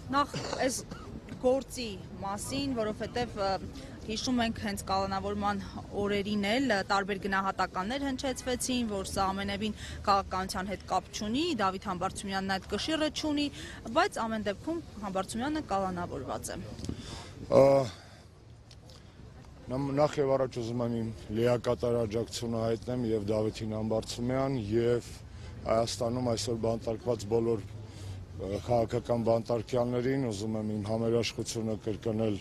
Նախ այս գործի մասին, որովհետև հիշում ենք հենց կալանավորման օրերին էլ տարբեր գնահատականներ հնչեցվեցին, որ սա ամենևին քաղաքականության հետ կապ չունի, Դավիթ Համբարձումյանն այդ կշիռը չունի, բայց ամեն դեպքում Համբարձումյանը կալանավորված է։ Նախ եւ առաջ ուզում եմ իմ լիակատար աջակցությունը հայտնեմ եւ Դավիթին Համբարձումյան եւ Հայաստանում այսօր բանտարկված բոլոր քաղաքական բանտարկյալներին, ուզում եմ իմ համերաշխությունը կրկնել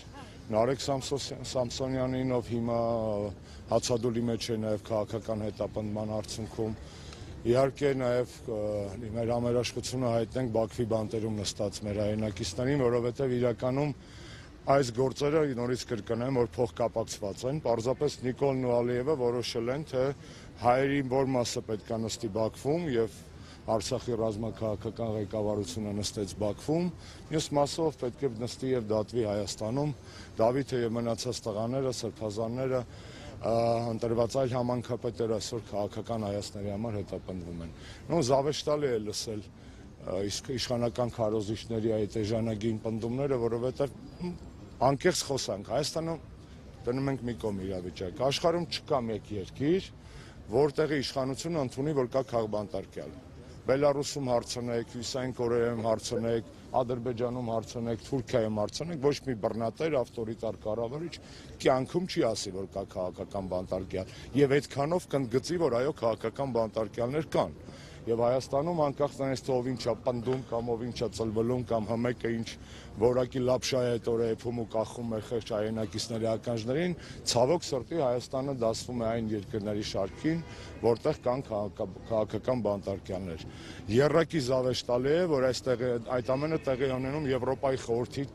Նարեկ Սամսոնյանին, ով հիմա հացադուլի մեջ է նաև քաղաքական հետապնդման արդյունքում։ Իհարկե նաև մեր համերաշխությունը հայտնենք Բաքվի բանտերում նստած մեր հայրենակիցներին, որովհետև իրականում այս գործերը նորից կրկնեմ, որ փոխկապակցված են, պարզապես Նիկոլն ու Ալիևը որոշել են, թե հայերի որ մասը պետք է նստի Բաքվում եւ Արցախի ռազմաքաղաքական ղեկավարությունը նստեց Բաքվում, մյուս մասով պետք է նստի եւ դատվի Հայաստանում, Դավիթը եւ մնացած տղաները, սրբազանները, ընտրված այլ համանքապետեր այսօր քաղաքական հայացքների համար հետապնդվում են։ Նո զավեշտալի է լսել իշխանական քարոզիչների այդ էժանագին պնդումները, որովհետեւ անկեղծ խոսանք, Հայաստանում դնում ենք մի կողմ իրավիճակ, աշխարհում չկա մեկ երկիր, որտեղի իշխանությունը ընդունի, որ կա քաղբանտարկյալ։ Բելարուսում հարցնեք, Հյուսային Կորեայում հարցնեք, Ադրբեջանում հարցնեք, Թուրքիայում հարցնեք, ոչ մի բռնատեր, ավտորիտար կառավարիչ կյանքում չի ասի, որ կա քաղաքական բանտարկյալ, եւ այդքանով կընդգծի, որ այո, քաղաքական բանտարկյալներ կան։ Եվ Հայաստանում անկախ նրանից թե ով ինչա պնդում կամ ով ինչա ծլվելում կամ հմեկը ինչ որակի լապշա է այդ օրը եփում ու կախում է խեղճ հայրենակիցների ականջներին, ցավոք սրտի Հայաստանը դասվում է այն երկրների շարքին, որտեղ կան քաղաքական բանտարկյալներ։ Եռակի զավեշտալի է, որ այդ ամենը տեղի ունենում Եվրոպայի խորհրդի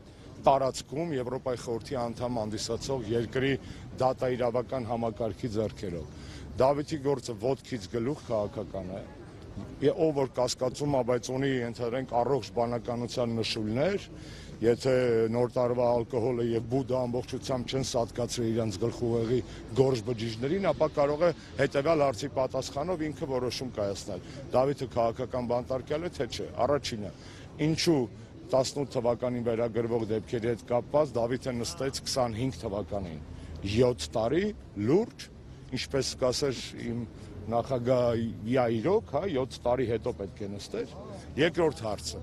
տարածքում, Եվրոպայի խորհրդի անդամ հանդիսացող երկրի դատաիրավական համակարգի ձեռքերով։ Դավիթի գործը ոտքից գլուխ քաղաքական է։ Ով որ կասկածում է, բայց ունի ենթադրենք առողջ բանականության նշույլներ, եթե նոր տարվա ալկոհոլը եւ բուդը ամբողջությամբ չեն սատկացրել իրենց գլխուղեղի գորշ բջիջներին, ապա կարող է հետեւյալ հարցի պատասխանով ինքը որոշում կայացնել։ Դավիթը քաղաքական բանտարկյալ է, թե չէ։ Առաջինը, ինչու 18 թվականին վերագրվող դեպքերի հետ կապված Դավիթը նստեց 25 թվականին 7 տարի լուրջ, ինչպես կասեր իմ նախագահ իրոք, 7 տարի հետո պետք է նստեր։ Երկրորդ հարցը,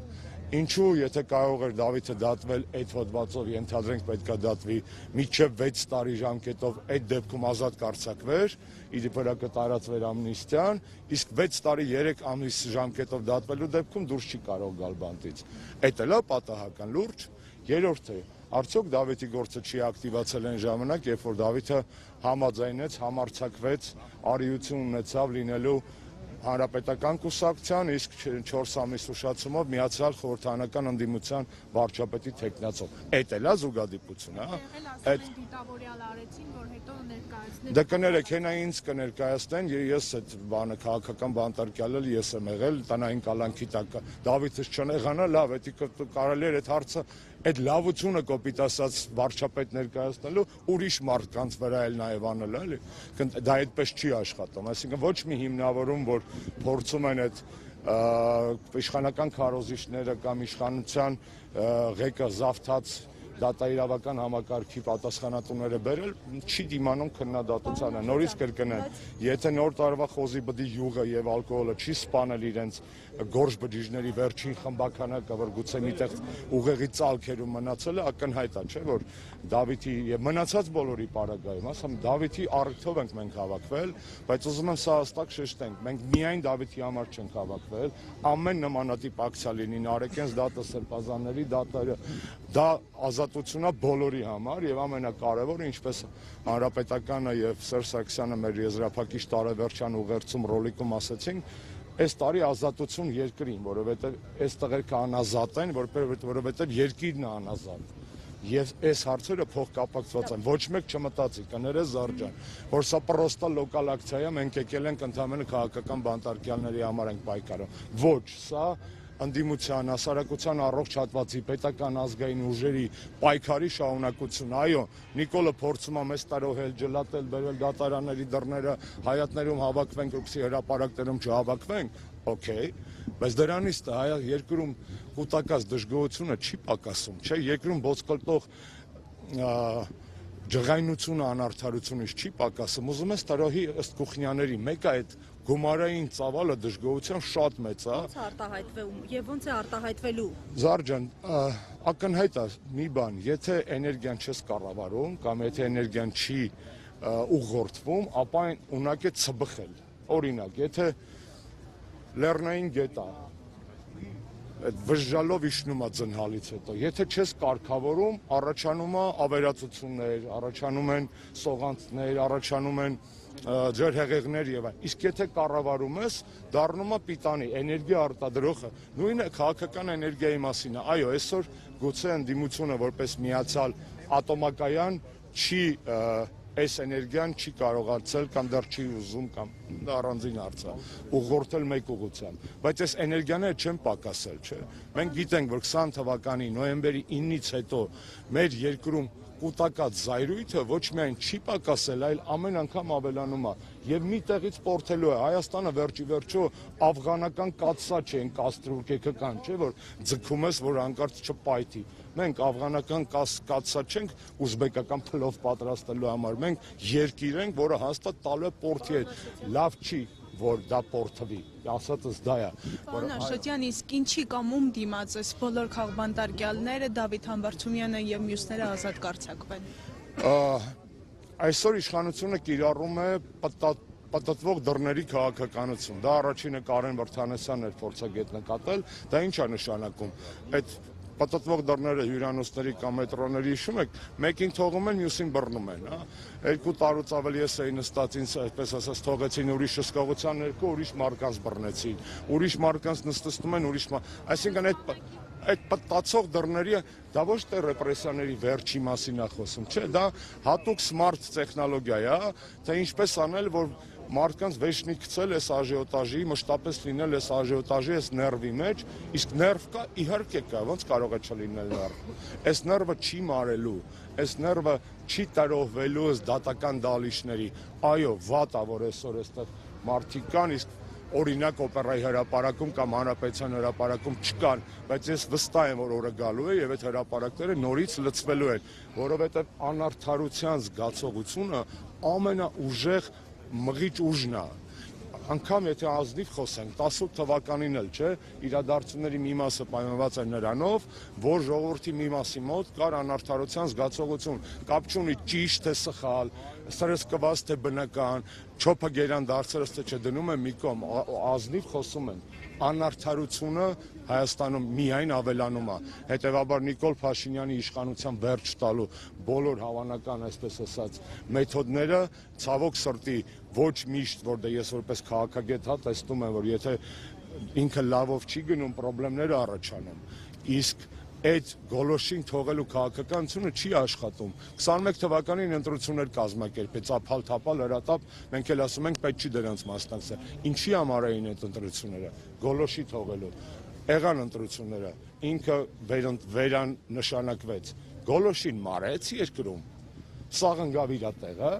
ինչու եթե կարող էր Դավիթը դատվել այդ հոդվածով, ենթադրենք պետք է դատվի մինչև 6 տարի ժամկետով, այդ դեպքում ազատ կարձակվեր, իր վրա կտարածվեր ամնիստիան, իսկ 6 տարի 3 ամիս ժամկետով դատվելու դեպքում դուրս չի կարող գալ բանտից։ Էդ էլ է պատահական լուրջ։ Երրորդը, արդյոք Դավիթի գործը չի ակտիվացել այն ժամանակ, երբ որ Դավիթը համաձայնեց, համարձակվեց, արիություն ունեցավ լինելու հանրապետական կուսակցության, իսկ 4 ամիս ուշացումով միացյալ խորհրդարանական ընդդիմության վարչապետի թեկնածով։ Էդ էլ է զուգադիպություն, Այդ դիտավորյալ արեցին, որ հետո ներկայացնել։ Դե կներեք, հենա ինձ կներկայացնեն, ես այդ բանը քաղաքական բանտարկյալ ես եմ եղել, տնային կալանքի տակ Դավիթս չնեղանա, լավ, դա կարելի էր այդ հարցը այդ լավությունը կոպիտ ասած վարչապետ ներկայացնելու ուրիշ մարդկանց վրա էլ նաև անել, էլի։ Դա այդպես չի աշխատում, այսինքն ոչ մի հիմնավորում, որ փորձում են այդ իշխանական քարոզիչները կամ իշխանության ղեկը զավթած դատաիրավական համակարգի պատասխանատուները բերել, չի դիմանում քննադատությանը։ Նորից կրկնեմ, եթե նոր տարվա խոզի բդի յուղը եւ ալկոհոլը չի սպանել իրենց գորշ բջիջների վերջին խմբականակը, որ գուցե միտեղ ուղեղի ծալքերում մնացել է, ակնհայտ է, չէ՞, որ Դավիթի եւ մնացած բոլորի պարագայում, ասեմ, Դավիթի առիթով ենք մենք հավաքվել, բայց ուզում եմ սա հստակ շեշտենք, մենք միայն Դավիթի համար չենք հավաքվել, ամեն նմանատիպ ակցիա լինի, Նարեկենս դատը, սրբազանների դատը, դա ազատություն է բոլորի համար եւ ամենակարևորը, ինչպես Հանրապետականը եւ Սերժ Սարգսյանը մեր եզրափակիչ տարեվերջյան ուղերձում ռոլիկում ասեցին, այս տարի ազատություն երկրին, որովհետեւ այս տղերքը անազատ են, որովհետեւ երկիրն է անազատ։ Եվ այս հարցերը փոխկապակցված են, ոչ մեկ չմտածի, կներես Զարջան, որ սա պրոստա լոկալ ակցիա է, մենք եկել ենք ընդհանրապես քաղաքական բանտարկյալների համար ենք պայքարում։ Ոչ, սա ընդդիմության, հասարակության առողջ հատվածի, պետական ազգային ուժերի պայքարի շարունակություն։ Այո, Նիկոլը փորձում է մեզ տարոհել, ջլատել, բերել դատարանների դռները, հայատներում հավաքվենք, որպեսզի հրապարակներում չհավաքվենք, Okay, բայց դրանից հայ երկրում կൂտակած դժգոհությունը չի պակասում, չէ, երկրում ոսկլտող ջղայնությունը անարդարությունից չի պակասում։ Ուզում ես տարոհի ըստ Կուխնյաների մեկը այդ գումարային ծավալը դժգոհության շատ մեծ է։ Ո՞նց է արտահայտվում եւ ո՞նց է արտահայտվելու։ Զարջան, ակնհայտ է մի բան, եթե էներգիան չես կառավարում կամ եթե էներգիան չի ուղղորդվում, ապա այն ունակ է ցբխել։ Օրինակ, եթե լեռնային գետա այդ վժժալով իջնում է ձնհալից հետո, եթե չես կարգավորում, առաջանում է ավերածություններ, առաջանում են սողանցներ, առաջանում են ջրհեղեղներ եւ այլն։ Իսկ եթե կառավարում ես, դառնում է պիտանի էներգիա արտադրողը։ Նույնը քաղաքական էներգիայի մասին է։ Այո, այսօր գուցե ընդդիմությունը որպես միացյալ ատոմակայան չի այս էներգիան չի կարողացել կամ դեռ չի ուզում կամ դա առանձին հարց է ուղղորդել մեկ ուղղությամբ, բայց այս էներգիաները չեն պակասել, չէ։ Մենք գիտենք, որ 20 թվականի նոյեմբերի 9-ից հետո մեր երկրում կൂտակած զայրույթը ոչ միայն չի պակասել, այլ ամեն անգամ ավելանում է եւ մի տեղից պորթելու է։ Հայաստանը վերջի վերջո աֆղանական կաթսա չեն կաստրուկեկական, չէ, որ ձգում ես, որ հանկարծ չպայթի։ Մենք աֆղանական կաթսա չենք ուզբեկական փլով պատրաստելու համար, մենք երկիր ենք, որը հաստատ տալու է պորթի հետ։ Լավ չի, որ դա պորթվի, ասածս դա է։ Պարոն Աշոտյան, իսկ ինչի կամ ում դիմաց այս բոլոր քաղբանտարկյալները, Դավիթ Համբարձումյանը եւ մյուսները ազատ կարձակվեն։ Այսօր իշխանությունը կիրառում է պատտվող դռների քաղաքականություն։ Դա առաջինը Կարեն Վրդանեսյանն էր փորձագետ նկատել, դա ինչ է նշանակում։ Այդ պատտվող դռները հյուրանոցների կամ մետրոների հիշում եք, մեկին թողում են, մյուսին բռնում են, հա։ 2 տարուց ավելի ես էի նստած ինձ այդպես ասած թողեցին ուրիշ հսկողության ներքո, ուրիշ մարկանց բռնեցին, ուրիշ մարկանց նստստում են, այսինքն այդ պատտացող դռների դա ոչ թե ռեպրեսիաների վերջի մասին է խոսում, չէ, դա հատուկ սմարթ տեխնոլոգիա է, թե ինչպես անել, որ մարդկանց վեճնի գցել այս աժիոտաժի, մշտապես լինել այս աժիոտաժի, այս ներվի մեջ, իսկ ներվ կա, իհարկե կա, ոնց կարող է չլինել ներվ։ Այս ներվը չի մարելու, այս ներվը չի տարողվելու ըստ դատական դալիչների։ Այո, վատ է, որ այսօր այստեղ մարդիկ կան, իսկ օրինակ օպերայի հրապարակում կամ հանրապետության հրապարակում չկան, բայց ես վստահ եմ, որ օրը գալու է եւ այդ հրապարակները նորից լցվելու են, որովհետեւ անարդարության զգացողությունը ամենաուժեղ մղիչ ուժն է, անգամ եթե ազնիվ խոսենք, 18 թվականին էլ չէ, իրադարձությունների մի մասը պայմանված է նրանով, որ ժողովրդի մի մասի մոտ կար անարդարության զգացողություն, կապ չունի ճիշտ թե սխալ, սրսկված թե բնական, չոփը գերան դարձրս թե չդնում է մի կողմ, ազնիվ խոսում են, անարդարությունը Հայաստանում միայն ավելանում է, հետևաբար Նիկոլ Փաշինյանի իշխանության վերջ տալու բոլոր հավանական, այսպես ասած, մեթոդները ցավոք սրտի ոչ միշտ, որտեղ ես որպես քաղաքագետ տեսնում եմ, որ եթե ինքը լավով չի գնում, խնդիրներ առաջանում, իսկ այդ գոլոշին թողելու քաղաքականությունը չի աշխատում։ 21 թվականին ընտրություններ կազմակերպեց, ափալ-թափալ, հրատապ, մենք էլ ասում ենք պետք չի դրանց մասնակցել։ Ինչի համար էին այդ ընտրությունները։ Գոլոշի թողելու։ Եղան ընտրությունները, ինքը վերանշանակվեց։ Գոլոշին մարեց երկրում։ Սաղ ընկավ իր տեղը։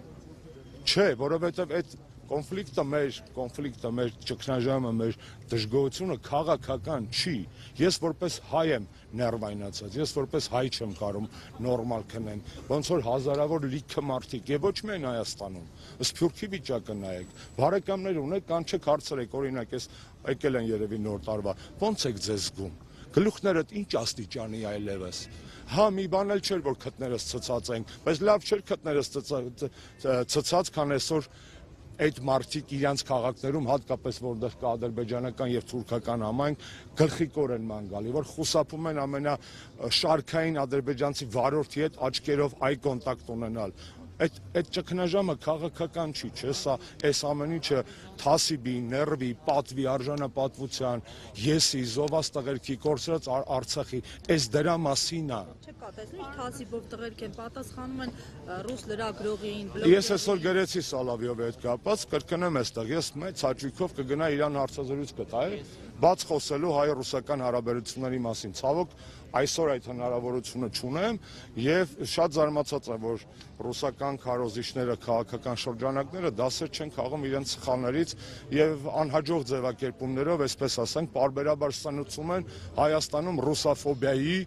Չէ, որովհետև այդ կոնֆլիկտը մեր ճգնաժամը, մեր դժգոհությունը քաղաքական չի։ Ես որպես հայ եմ ներվայնացած, ես որպես հայ չեմ կարող նորմալ քնեմ, ոնց որ հազարավոր լիքը մարդիկ, եւ ոչ միայն Հայաստանում, Սփյուռքի վիճակը նայեք, բարեկամներ ունեք, կան չեք հարցրեք, օրինակ ես եկել են երևի նոր տարվա, ոնց եք ձեզ զգում, գլուխներդ ինչ աստիճանի այլևս։ Հա, մի բան էլ չէր, որ քթներս ցցած ենք, բայց լավ չէր քթներս ցցած, քան այսօր այդ մարդիկ իրանց քաղաքներում, հատկապես որտեղ կա ադրբեջանական եւ թուրքական համայնք, գլխիկորեն ման գալի, որ խուսափում են ամենաշարքային ադրբեջանցի վարորդի հետ աչքերով այ կոնտակտ ունենալ։ Այդ ճգնաժամը քաղաքական չի, չէ՞, սա այս ամեն ինչը թասիբի, ներվի, պատվի, արժանապատվության, եսի, զովաստղերքի, կորցրած Արցախի, այս դրա մասին է։ Չկա, տեսնում եք, թասիբով տղերք են պատասխանում են ռուս լրագրողին, Ես այսօր գրեցի Սալավյովի հետ կապած, կրկնեմ այստեղ, ես մեծ հաճույքով կգնա իրան հարցազրույց կտայի, բաց խոսելու հայ-ռուսական հարաբերությունների մասին։ Ցավոք, այսօր այդ հնարավորությունը չունեմ եւ շատ զարմացած եմ, որ ռուսական քարոզիչները, քաղաքական շրջանակները դասեր չեն քաղում իրենց սխալներից եւ անհաջող ձևակերպումներով, այսպես ասենք, պարբերաբար ստանուցում են Հայաստանում ռուսաֆոբիայի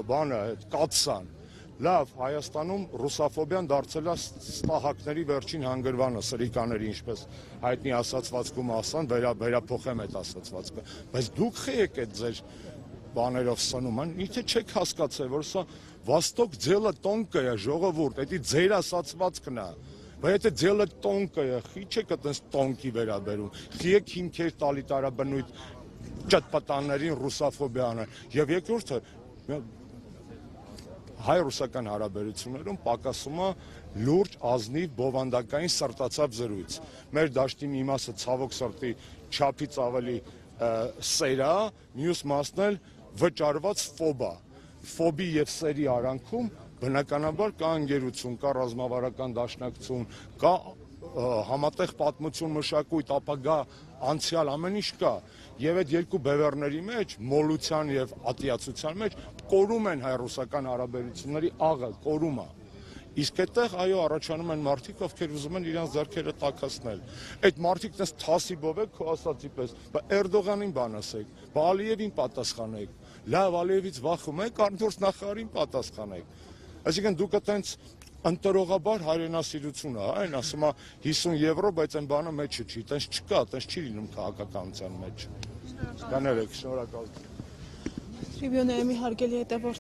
բանը, կաթսան։ Լավ, Հայաստանում ռուսաֆոբիան դարձել է ստահակների վերջին հանգրվանը, սրիկաների, ինչպես հայտնի ասացվածքում ասան, վերափոխեմ այդ ասացվածքը։ Բայց դուք եք այդ ձեր բաներով սնում են, իթե չեք հասկացել, որ սա Վաստոկ ձելը տոնկը է, ժողովուրդ, դա ձեր ասացվածքն է։ Բայց եթե ձելը տոնկը է, խի չեք այդպես տոնկի վերաբերում։ Խի եք հիմքեր տալի տարաբնույթ ճտպտաններին ռուսաֆոբիանը։ Եվ երկրորդը հայ-ռուսական հարաբերություններում պակասում է լուրջ ազնիվ բովանդակային սրտացավ զրույց։ Մեր դաշտի մի մասը ցավոք սրտի չափից ավելի սերա, մյուս մասն էլ վճարված ֆոբա։ Ֆոբի եւ սերի արանքում բնականաբար կա ընկերություն, կա ռազմավարական դաշնակցություն, կա համատեղ պատմություն, մշակույթ, ապագա, անցյալ, ամեն ինչ կա։ Եվ այդ երկու բևեռների մեջ, մոլության եւ ատիացության մեջ կորում են հայ-ռուսական հարաբերությունների աղը, կորում է։ Իսկ այդտեղ այո առաջանում են մարդիկ, ովքեր ուզում են իրենց ձեռքերը տաքացնել։ Այդ մարդիկ դες թասիբով եք քո ասացի պես, բա Էրդողանին բան ասեք, բա Ալիևին պատասխանեք։ Լավ, Ալիևից վախում եք, արտորս նախարարին պատասխանեք։ Այսինքն դուք այտենց ընտրողաբար հայրենասիրություն է, այն ասում է 50 եվրո, բայց այն բանը մեջը չի, այտենց չկա, այտենց չի լինում քաղաքականության մեջ։ Շնորհակալ եմ։ Tribune-ի հարգելի հետևորդ